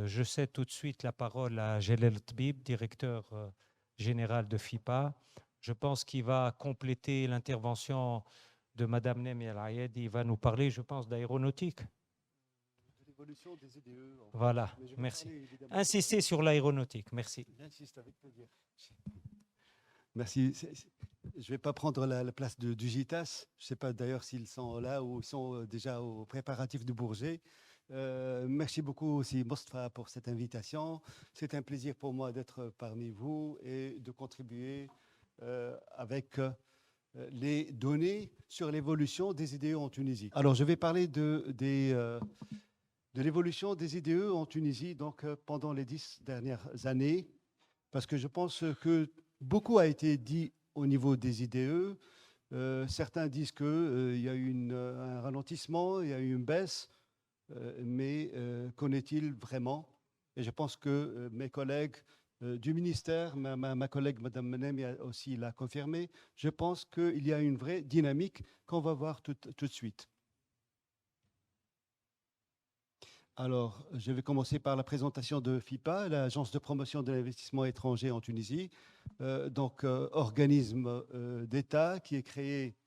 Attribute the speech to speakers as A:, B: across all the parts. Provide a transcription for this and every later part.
A: je cède tout de suite la parole à Jelal Tbib, directeur général de FIPA. Je pense qu'il va compléter l'intervention de Madame Nemi El-Ayed. Il va nous parler, je pense, d'aéronautique.
B: De l'évolution des IDE.
A: Voilà,
B: Mais je vais
A: merci.
B: parler évidemment.
A: Insistez sur l'aéronautique, merci.
B: J'insiste avec plaisir. Merci. Je ne vais pas prendre la place du GITAS. Je ne sais pas d'ailleurs s'ils sont là ou sont déjà aux préparatifs de Bourget. Merci beaucoup aussi, Mostafa, pour cette invitation. C'est un plaisir pour moi d'être parmi vous et de contribuer avec les données sur l'évolution des IDE en Tunisie. Alors, je vais parler de l'évolution des IDE en Tunisie donc, pendant les 10 dernières années, parce que je pense que beaucoup a été dit au niveau des IDE. Certains disent qu'il y a eu un ralentissement, il y a eu une baisse, mais qu'en est-il vraiment? Et je pense que mes collègues du ministère, ma collègue Mme Menem aussi l'a confirmé, je pense qu'il y a une vraie dynamique qu'on va voir tout de suite. Alors, je vais commencer par la présentation de FIPA, l'Agence de promotion de l'investissement étranger en Tunisie. Organisme d'État qui est créé,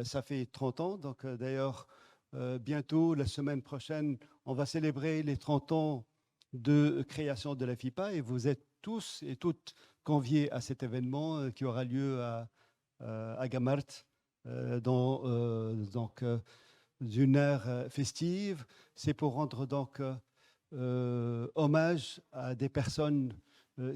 B: ça fait 30 ans. Donc, d'ailleurs, bientôt, la semaine prochaine, on va célébrer les 30 ans de création de la FIPA et vous êtes tous et toutes conviés à cet événement qui aura lieu à Gamart, d'une ère festive. C'est pour rendre donc hommage à des personnes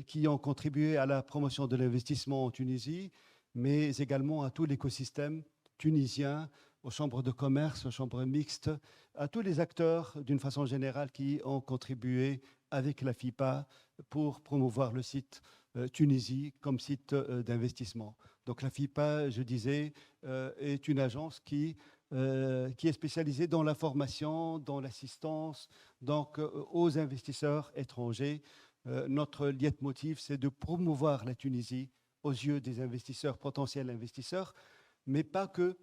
B: qui ont contribué à la promotion de l'investissement en Tunisie, mais également à tout l'écosystème tunisien, aux chambres de commerce, aux chambres mixtes, à tous les acteurs d'une façon générale qui ont contribué avec la FIPA pour promouvoir le site Tunisie comme site d'investissement. Donc la FIPA, je disais, est une agence qui est spécialisée dans la formation, dans l'assistance donc, aux investisseurs étrangers. Notre leitmotiv, c'est de promouvoir la Tunisie aux yeux des investisseurs, potentiels investisseurs, mais pas que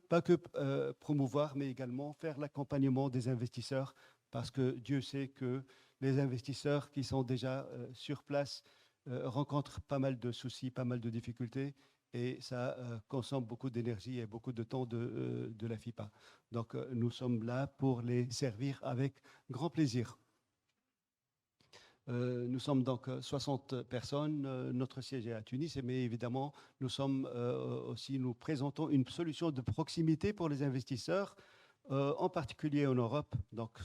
B: promouvoir, mais également faire l'accompagnement des investisseurs, parce que Dieu sait que les investisseurs qui sont déjà sur place rencontrent pas mal de soucis, pas mal de difficultés, et ça consomme beaucoup d'énergie et beaucoup de temps de la FIPA. Donc, nous sommes là pour les servir avec grand plaisir. Nous sommes donc 60 personnes. Notre siège est à Tunis, mais évidemment, nous présentons une solution de proximité pour les investisseurs, en particulier en Europe. Donc,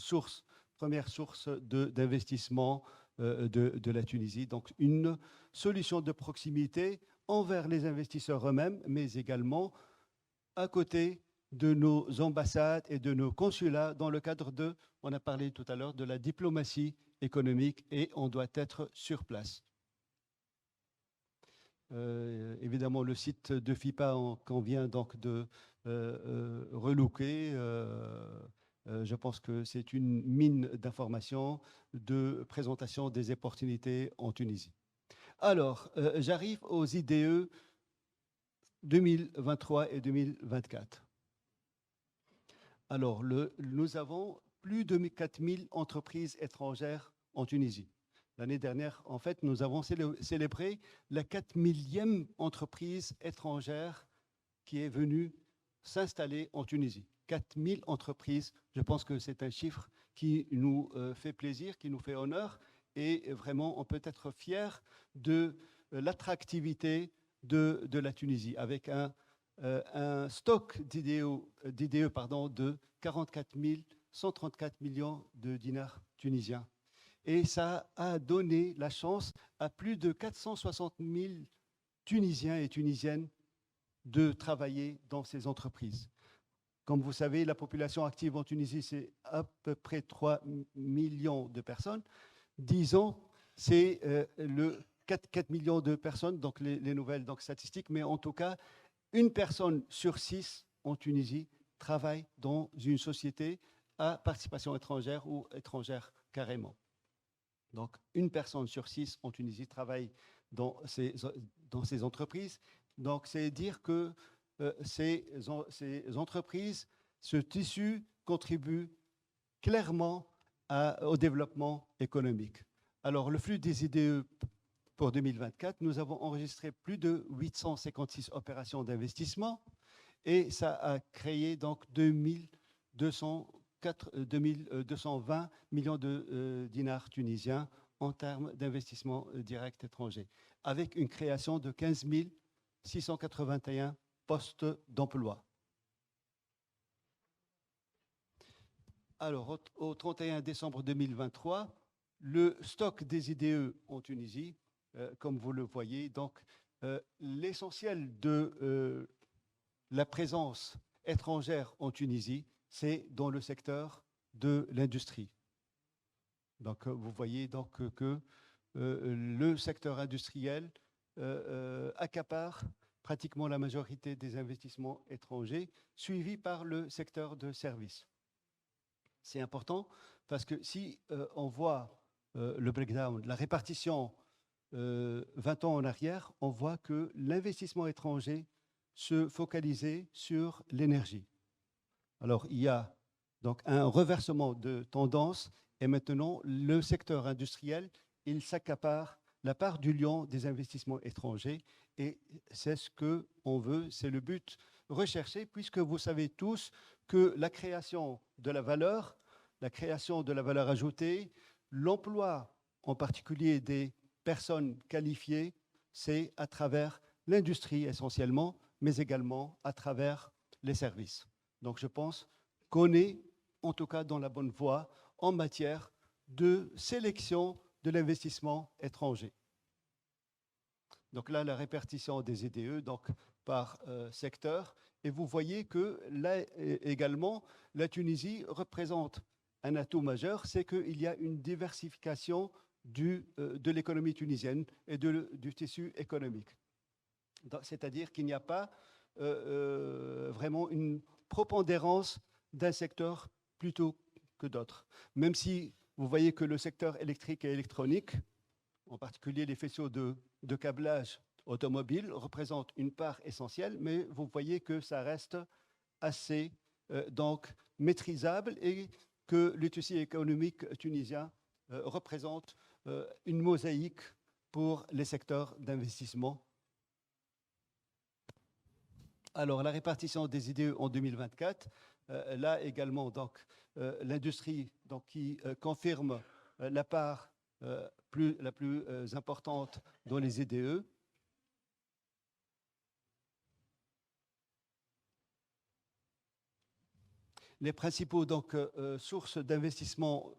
B: première source d'investissement de la Tunisie. Donc, une solution de proximité envers les investisseurs eux-mêmes, mais également à côté de nos ambassades et de nos consulats dans le cadre on a parlé tout à l'heure, de la diplomatie économique et on doit être sur place. Évidemment, le site de FIPA qu'on vient donc de relooker, je pense que c'est une mine d'informations, de présentation des opportunités en Tunisie. Alors, j'arrive aux IDE 2023 et 2024. Alors, nous avons plus de 4000 entreprises étrangères en Tunisie. L'année dernière, en fait, nous avons célébré la 4000e entreprise étrangère qui est venue s'installer en Tunisie. 4000 entreprises, je pense que c'est un chiffre qui nous fait plaisir, qui nous fait honneur, et vraiment, on peut être fier de l'attractivité de la Tunisie, avec un stock d'IDE de 44 134 millions de dinars tunisiens. Et ça a donné la chance à plus de 460 000 Tunisiens et Tunisiennes de travailler dans ces entreprises. Comme vous savez, la population active en Tunisie, c'est à peu près 3 millions de personnes. Disons, c'est 4 millions de personnes, donc les nouvelles statistiques, mais en tout cas, une personne sur 6 en Tunisie travaille dans une société à participation étrangère ou étrangère carrément. Donc, une personne sur 6 en Tunisie travaille dans ces entreprises. Donc, c'est dire que ces entreprises, ce tissu contribue clairement au développement économique. Alors, le flux des IDE pour 2024, nous avons enregistré plus de 856 opérations d'investissement et ça a créé donc 2220 millions de dinars tunisiens en termes d'investissement direct étranger, avec une création de 15 681 postes d'emploi. Alors, au 31 décembre 2023, le stock des IDE en Tunisie, comme vous le voyez, donc l'essentiel de la présence étrangère en Tunisie, c'est dans le secteur de l'industrie. Donc, vous voyez donc que le secteur industriel accapare pratiquement la majorité des investissements étrangers, suivi par le secteur de services. C'est important parce que si on voit le breakdown, la répartition 20 ans en arrière, on voit que l'investissement étranger se focalisait sur l'énergie. Alors, il y a donc un reversement de tendance et maintenant, le secteur industriel, il s'accapare la part du lion des investissements étrangers et c'est ce qu'on veut, c'est le but recherché puisque vous savez tous que la création de la valeur ajoutée, l'emploi en particulier des personnes qualifiées, c'est à travers l'industrie essentiellement, mais également à travers les services. Donc je pense qu'on est en tout cas dans la bonne voie en matière de sélection de l'investissement étranger. Donc là, la répartition des IDE donc, par secteur. Et vous voyez que là également, la Tunisie représente un atout majeur, c'est qu'il y a une diversification de l'économie tunisienne et du tissu économique. C'est-à-dire qu'il n'y a pas vraiment une prépondérance d'un secteur plutôt que d'autres. Même si vous voyez que le secteur électrique et électronique, en particulier les faisceaux de câblage automobile, représentent une part essentielle, mais vous voyez que ça reste assez donc maîtrisable et que le tissu économique tunisien représente une mosaïque pour les secteurs d'investissement. Alors, la répartition des IDE en 2024, là également, donc, l'industrie qui confirme la part la plus importante dans les IDE. Les principaux sources d'investissement,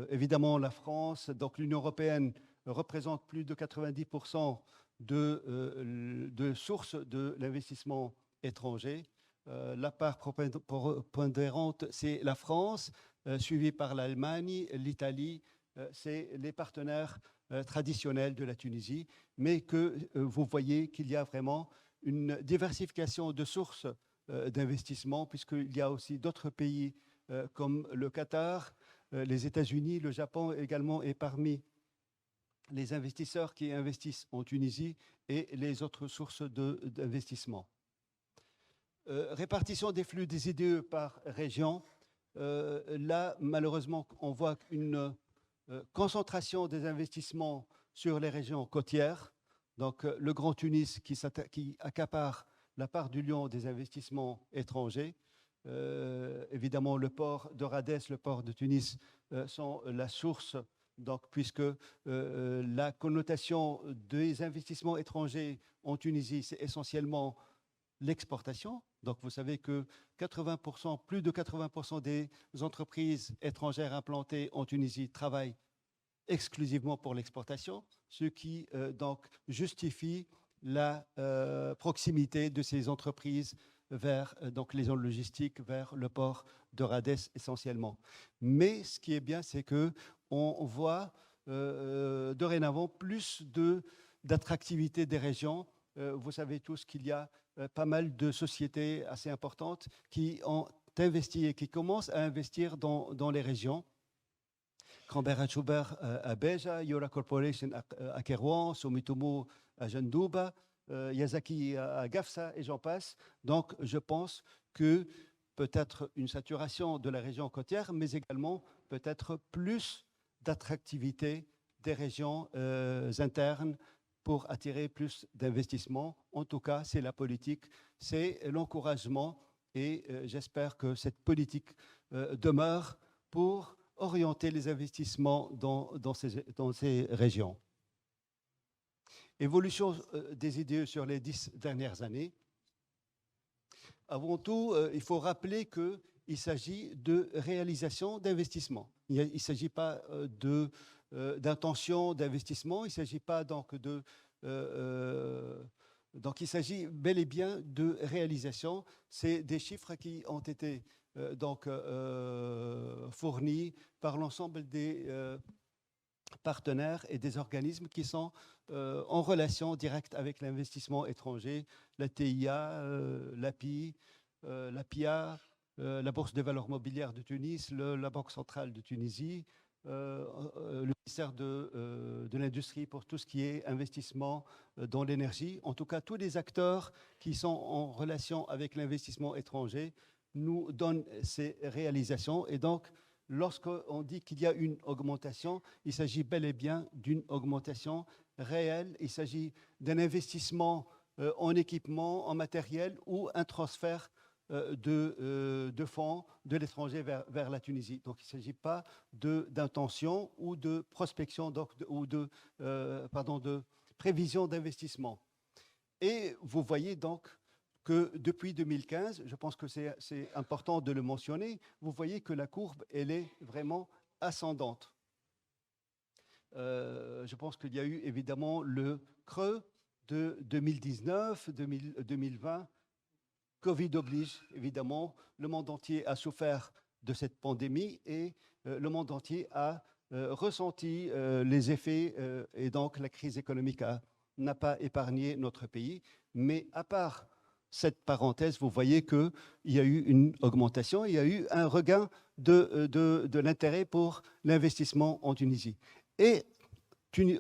B: évidemment la France, donc l'Union européenne représente plus de 90% de sources de l'investissement étranger. La part prépondérante, c'est la France, suivie par l'Allemagne, l'Italie, c'est les partenaires traditionnels de la Tunisie, mais que vous voyez qu'il y a vraiment une diversification de sources d'investissement, puisqu'il y a aussi d'autres pays comme le Qatar, les États-Unis, le Japon également est parmi les investisseurs qui investissent en Tunisie et les autres sources d'investissement. Répartition des flux des IDE par région. Là, malheureusement, on voit une concentration des investissements sur les régions côtières. Donc, le Grand Tunis qui accapare la part du lion des investissements étrangers. Évidemment, le port de Rades, le port de Tunis sont la source, donc, puisque la connotation des investissements étrangers en Tunisie, c'est essentiellement l'exportation. Donc, vous savez que 80%, plus de 80% des entreprises étrangères implantées en Tunisie travaillent exclusivement pour l'exportation, ce qui donc justifie la proximité de ces entreprises vers donc les zones logistiques, vers le port de Rades essentiellement. Mais ce qui est bien, c'est que on voit dorénavant plus d'attractivité des régions. Vous savez tous qu'il y a pas mal de sociétés assez importantes qui ont investi et qui commencent à investir dans les régions. Canberra Schubert à Beja, Yora Corporation à Kérouan, Sumitomo à Jandouba, Yazaki à Gafsa et j'en passe. Donc, je pense que peut-être une saturation de la région côtière, mais également peut-être plus d'attractivité des régions internes pour attirer plus d'investissements. En tout cas, c'est la politique, c'est l'encouragement et j'espère que cette politique demeure pour orienter les investissements dans ces régions. Évolution des IDE sur les 10 dernières années. Avant tout, il faut rappeler qu'il s'agit de réalisation d'investissements. Il ne s'agit pas d'intention d'investissement, il ne s'agit pas donc de... donc il s'agit bel et bien de réalisation. C'est des chiffres qui ont été fournis par l'ensemble des partenaires et des organismes qui sont en relation directe avec l'investissement étranger, la TIA, l'API, la PIA, la Bourse des valeurs mobilières de Tunis, la Banque centrale de Tunisie, le ministère de l'Industrie pour tout ce qui est investissement dans l'énergie. En tout cas, tous les acteurs qui sont en relation avec l'investissement étranger nous donnent ces réalisations. Et donc, lorsqu'on dit qu'il y a une augmentation, il s'agit bel et bien d'une augmentation réelle. Il s'agit d'un investissement en équipement, en matériel ou un transfert de fonds de l'étranger vers la Tunisie. Donc, il ne s'agit pas d'intention ou de prospection ou de prévision d'investissement. Et vous voyez donc que depuis 2015, je pense que c'est important de le mentionner, vous voyez que la courbe, elle est vraiment ascendante. Je pense qu'il y a eu évidemment le creux de 2019, 2020. Covid oblige, évidemment, le monde entier a souffert de cette pandémie et le monde entier a ressenti les effets et donc la crise économique n'a pas épargné notre pays. Mais à part cette parenthèse, vous voyez qu'il y a eu une augmentation, il y a eu un regain de l'intérêt pour l'investissement en Tunisie. Et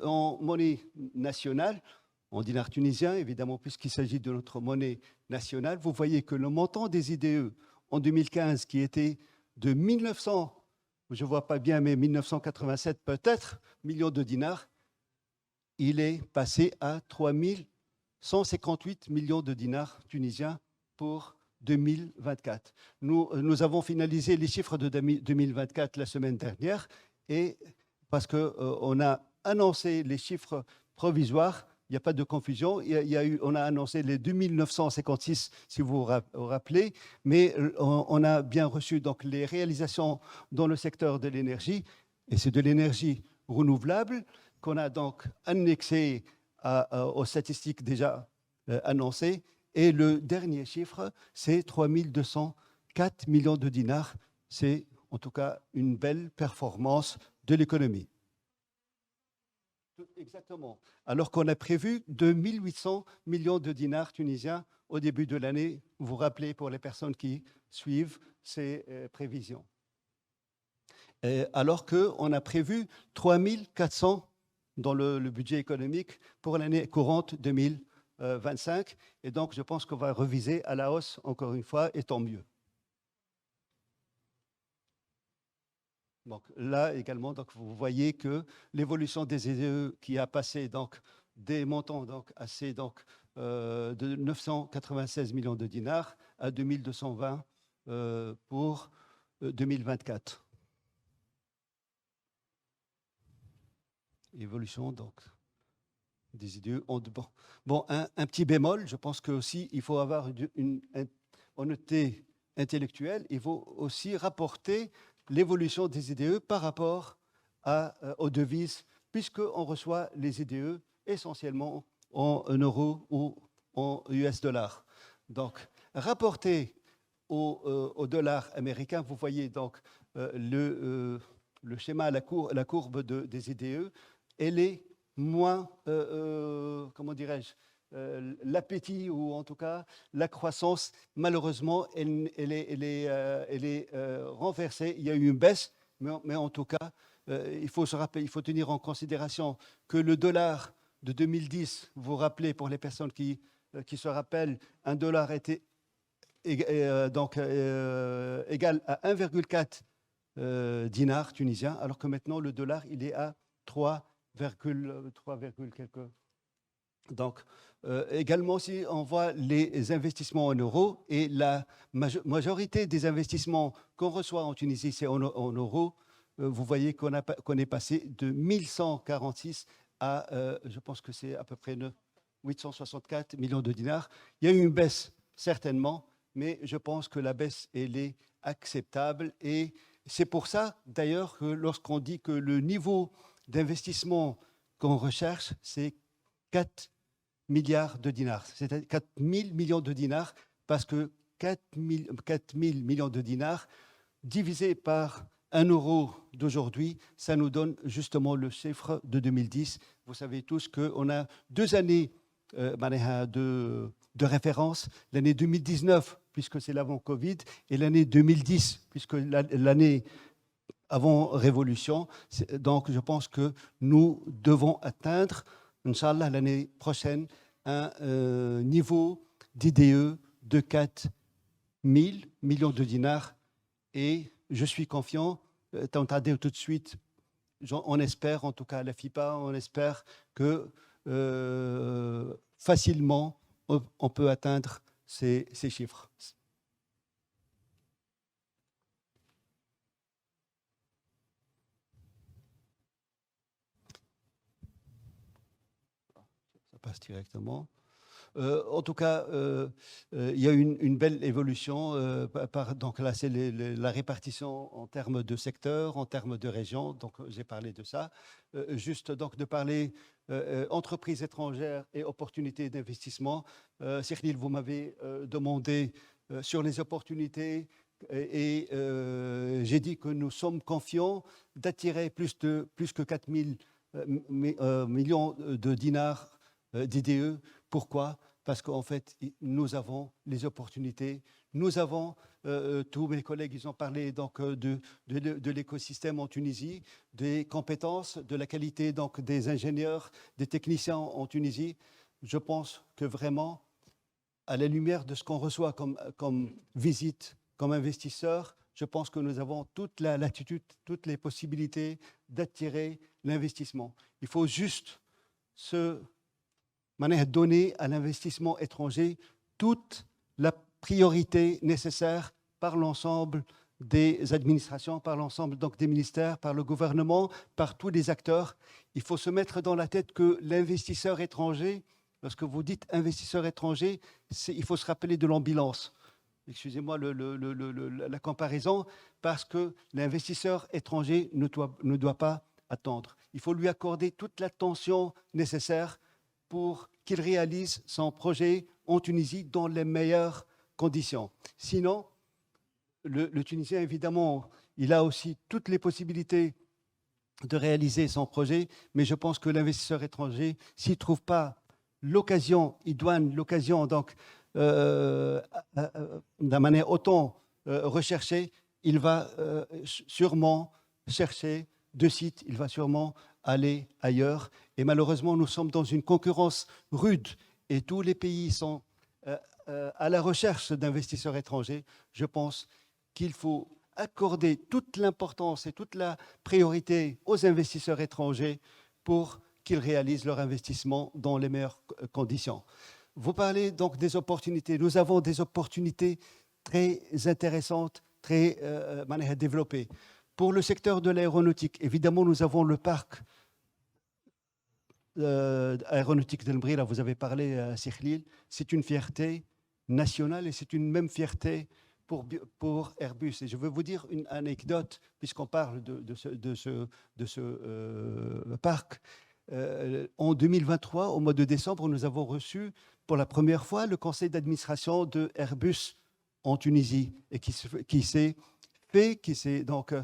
B: en monnaie nationale, en dinar tunisien, évidemment, puisqu'il s'agit de notre monnaie nationale, vous voyez que le montant des IDE en 2015, qui était de 1900, je ne vois pas bien, mais 1987 peut-être, millions de dinars, il est passé à 3158 millions de dinars tunisiens pour 2024. Nous avons finalisé les chiffres de 2024 la semaine dernière, et parce qu'on a annoncé les chiffres provisoires, il n'y a pas de confusion. On a annoncé les 2956, si vous vous rappelez, mais on a bien reçu donc, les réalisations dans le secteur de l'énergie, et c'est de l'énergie renouvelable qu'on a donc annexé aux statistiques déjà annoncées. Et le dernier chiffre, c'est 3204 millions de dinars. C'est en tout cas une belle performance de l'économie. Exactement. Alors qu'on a prévu 2800 millions de dinars tunisiens au début de l'année. Vous vous rappelez pour les personnes qui suivent ces prévisions. Alors qu'on a prévu 3400 dans le budget économique pour l'année courante 2025. Et donc, je pense qu'on va reviser à la hausse, encore une fois, et tant mieux. Donc là également, donc, vous voyez que l'évolution des IDE qui a passé donc, des montants donc, assez donc, de 996 millions de dinars à 2220 pour 2024. Évolution donc, des IDE. Bon, un petit bémol, je pense qu'aussi il faut avoir une honnêteté intellectuelle, il faut aussi rapporter l'évolution des IDE par rapport aux devises, puisqu'on reçoit les IDE essentiellement en euros ou en US dollars. Donc, rapporté au dollar américain, vous voyez donc le schéma, la courbe des IDE, elle est moins, comment dirais-je, l'appétit ou en tout cas la croissance, malheureusement, elle est renversée. Il y a eu une baisse, mais en tout cas, il faut tenir en considération que le dollar de 2010, vous vous rappelez, pour les personnes qui se rappellent, un dollar était égal à 1,4 dinars tunisiens, alors que maintenant le dollar, il est à 3, quelques. Donc, également, si on voit les investissements en euros, et la majorité des investissements qu'on reçoit en Tunisie, c'est en euros, vous voyez qu'on est passé de 1146 à, je pense que c'est à peu près 864 millions de dinars. Il y a eu une baisse, certainement, mais je pense que la baisse, elle est acceptable. Et c'est pour ça, d'ailleurs, que lorsqu'on dit que le niveau d'investissement qu'on recherche, c'est 4 milliards de dinars, c'est-à-dire 4 000 millions de dinars, parce que 4 000 millions de dinars divisé par 1 euro d'aujourd'hui, ça nous donne justement le chiffre de 2010. Vous savez tous qu'on a 2 années de référence, l'année 2019, puisque c'est l'avant Covid, et l'année 2010, puisque l'année avant Révolution. Donc, je pense que nous devons atteindre, Inch'Allah, l'année prochaine, un niveau d'IDE de 4 000 millions de dinars. Et je suis confiant, Tantadé tout de suite, on espère, en tout cas à la FIPA, on espère que facilement, on peut atteindre ces chiffres. Ça passe directement. En tout cas, il y a une belle évolution. Donc là, c'est la répartition en termes de secteur, en termes de région. Donc, j'ai parlé de ça. Juste donc de parler entreprises étrangères et opportunités d'investissement. Cyril, vous m'avez demandé sur les opportunités et j'ai dit que nous sommes confiants d'attirer plus que 4 000 millions de dinars d'IDE. Pourquoi? Parce qu'en fait, nous avons les opportunités. Nous avons, tous mes collègues, ils ont parlé donc, de l'écosystème en Tunisie, des compétences, de la qualité donc, des ingénieurs, des techniciens en Tunisie. Je pense que vraiment, à la lumière de ce qu'on reçoit comme visite, comme investisseur, je pense que nous avons toute la latitude, toutes les possibilités d'attirer l'investissement. Il faut juste donner à l'investissement étranger toute la priorité nécessaire par l'ensemble des administrations, par l'ensemble donc des ministères, par le gouvernement, par tous les acteurs. Il faut se mettre dans la tête que l'investisseur étranger, lorsque vous dites investisseur étranger, il faut se rappeler de l'ambulance. Excusez-moi la comparaison, parce que l'investisseur étranger ne doit pas attendre. Il faut lui accorder toute l'attention nécessaire pour qu'il réalise son projet en Tunisie dans les meilleures conditions. Sinon, le Tunisien, évidemment, il a aussi toutes les possibilités de réaliser son projet, mais je pense que l'investisseur étranger, s'il ne trouve pas l'occasion, il douane l'occasion, donc, d'une manière autant recherchée, il va sûrement chercher de sites, il va sûrement aller ailleurs. Et malheureusement, nous sommes dans une concurrence rude et tous les pays sont à la recherche d'investisseurs étrangers. Je pense qu'il faut accorder toute l'importance et toute la priorité aux investisseurs étrangers pour qu'ils réalisent leur investissement dans les meilleures conditions. Vous parlez donc des opportunités. Nous avons des opportunités très intéressantes, très développées. Pour le secteur de l'aéronautique, évidemment, nous avons le parc aéronautique d'El Mbrila, vous avez parlé à Sikhlil, c'est une fierté nationale et c'est une même fierté pour Airbus. Et je veux vous dire une anecdote, puisqu'on parle de ce parc. En 2023, au mois de décembre, nous avons reçu pour la première fois le conseil d'administration de Airbus en Tunisie et qui s'est donc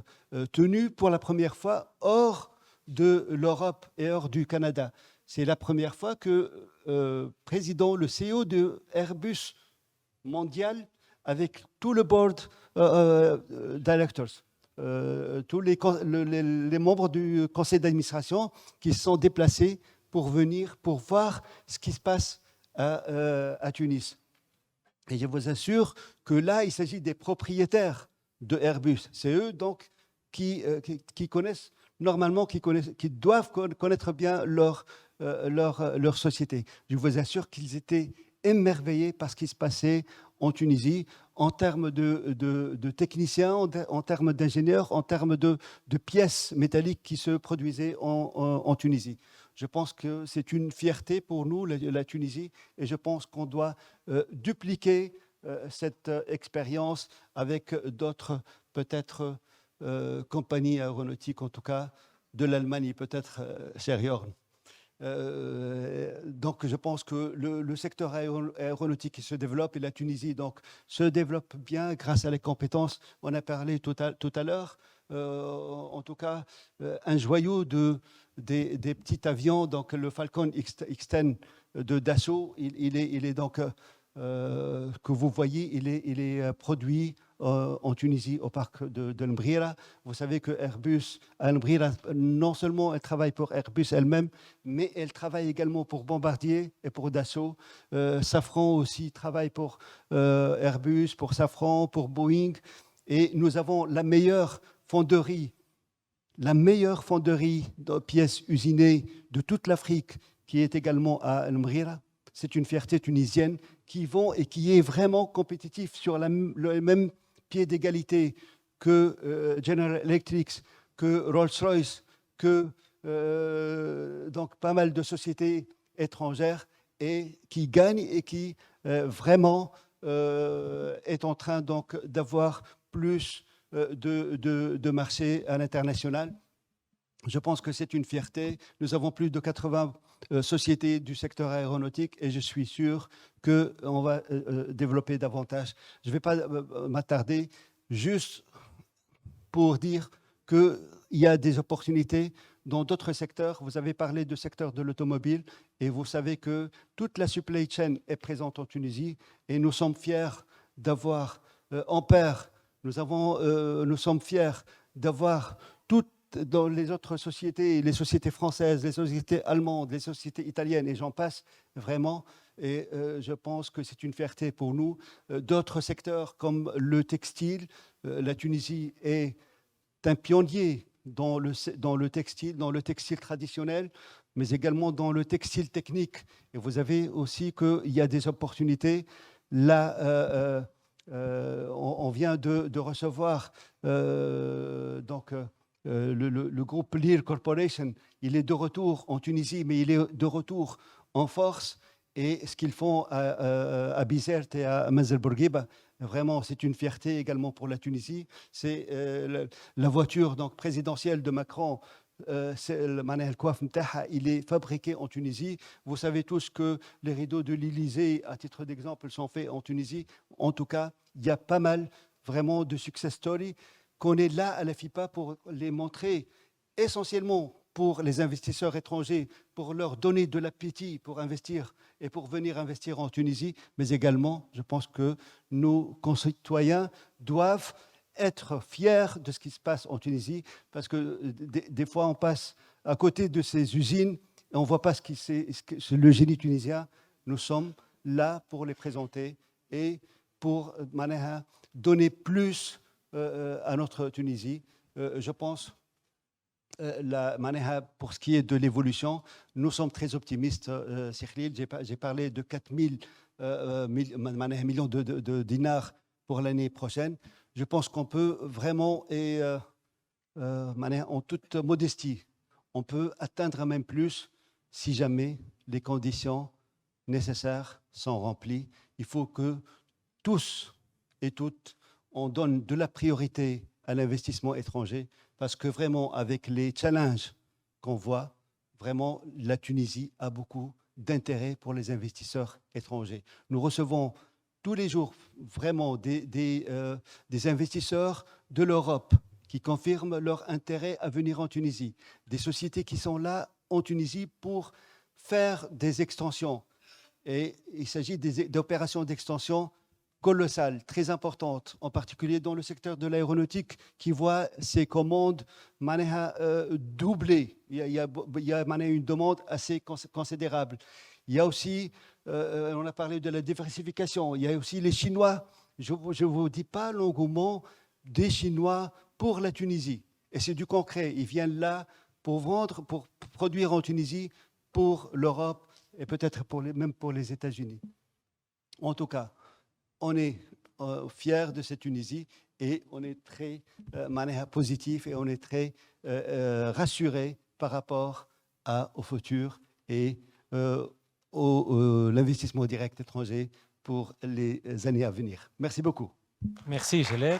B: tenu pour la première fois hors de l'Europe et hors du Canada. C'est la première fois que le CEO de Airbus mondial, avec tout le board directors, tous les membres du conseil d'administration qui se sont déplacés pour venir, pour voir ce qui se passe à Tunis. Et je vous assure que là, il s'agit des propriétaires de Airbus. C'est eux donc qui connaissent normalement, qui doivent connaître bien leur société. Je vous assure qu'ils étaient émerveillés par ce qui se passait en Tunisie, en termes de techniciens, en termes d'ingénieurs, en termes de pièces métalliques qui se produisaient en Tunisie. Je pense que c'est une fierté pour nous, la Tunisie, et je pense qu'on doit dupliquer cette expérience avec d'autres, peut-être, compagnies aéronautiques, en tout cas de l'Allemagne, peut-être, cher Jorn. Donc, je pense que le secteur aéronautique qui se développe et la Tunisie donc, se développe bien grâce à les compétences. On a parlé tout à l'heure. En tout cas, un joyau des petits avions, donc le Falcon X-10 de Dassault, il est donc, que vous voyez, il est produit en Tunisie, au parc de Mbrira. Vous savez que Airbus, à Mbrira, non seulement elle travaille pour Airbus elle-même, mais elle travaille également pour Bombardier et pour Dassault. Safran aussi travaille pour Airbus, pour Safran, pour Boeing. Et nous avons la meilleure fonderie de pièces usinées de toute l'Afrique, qui est également à Mbrira. C'est une fierté tunisienne qui est vraiment compétitif sur le même pied d'égalité que General Electric, que Rolls-Royce, que donc pas mal de sociétés étrangères et qui gagne et qui vraiment est en train donc d'avoir plus de marché à l'international. Je pense que c'est une fierté. Nous avons plus de 80 sociétés du secteur aéronautique et je suis sûr qu'on va développer davantage. Je ne vais pas m'attarder, juste pour dire qu'il y a des opportunités dans d'autres secteurs. Vous avez parlé du secteur de l'automobile et vous savez que toute la supply chain est présente en Tunisie et nous sommes fiers d'avoir Ampère. Nous sommes fiers d'avoir toutes dans les autres sociétés, les sociétés françaises, les sociétés allemandes, les sociétés italiennes, et j'en passe vraiment. Et je pense que c'est une fierté pour nous. D'autres secteurs comme le textile, la Tunisie est un pionnier dans le textile traditionnel, mais également dans le textile technique. Et vous avez aussi qu'il y a des opportunités. Là, on vient de recevoir le groupe Lear Corporation. Il est de retour en Tunisie, mais il est de retour en force. Et ce qu'ils font à Bizerte et à Mazel Bourguiba, vraiment, c'est une fierté également pour la Tunisie. C'est la voiture donc, présidentielle de Macron. Le coiffe Mtaha, il est fabriqué en Tunisie. Vous savez tous que les rideaux de l'Élysée, à titre d'exemple, sont faits en Tunisie. En tout cas, il y a pas mal vraiment de success stories qu'on est là à la FIPA pour les montrer, essentiellement pour les investisseurs étrangers, pour leur donner de l'appétit pour investir et pour venir investir en Tunisie, mais également, je pense que nos concitoyens doivent être fiers de ce qui se passe en Tunisie, parce que des fois, on passe à côté de ces usines et on ne voit pas ce que c'est le génie tunisien. Nous sommes là pour les présenter et pour donner plus à notre Tunisie. Je pense, pour ce qui est de l'évolution, nous sommes très optimistes, Sikhlil. J'ai parlé de 4 000 millions de dinars pour l'année prochaine. Je pense qu'on peut vraiment, et en toute modestie, on peut atteindre même plus si jamais les conditions nécessaires sont remplies. Il faut que tous et toutes, on donne de la priorité à l'investissement étranger parce que vraiment, avec les challenges qu'on voit, vraiment, la Tunisie a beaucoup d'intérêt pour les investisseurs étrangers. Nous recevons tous les jours vraiment des investisseurs de l'Europe qui confirment leur intérêt à venir en Tunisie, des sociétés qui sont là en Tunisie pour faire des extensions. Et il s'agit d'opérations d'extension colossales, très importantes, en particulier dans le secteur de l'aéronautique, qui voit ses commandes doubler. Il y a une demande assez considérable. Il y a aussi, on a parlé de la diversification, il y a aussi les Chinois. Je ne vous dis pas l'engouement des Chinois pour la Tunisie. Et c'est du concret. Ils viennent là pour vendre, pour produire en Tunisie, pour l'Europe et peut-être même pour les États-Unis. En tout cas, on est fiers de cette Tunisie et on est très positif et on est très rassuré par rapport au futur et l'investissement direct étranger pour les années à venir. Merci beaucoup.
A: Merci, Jalal.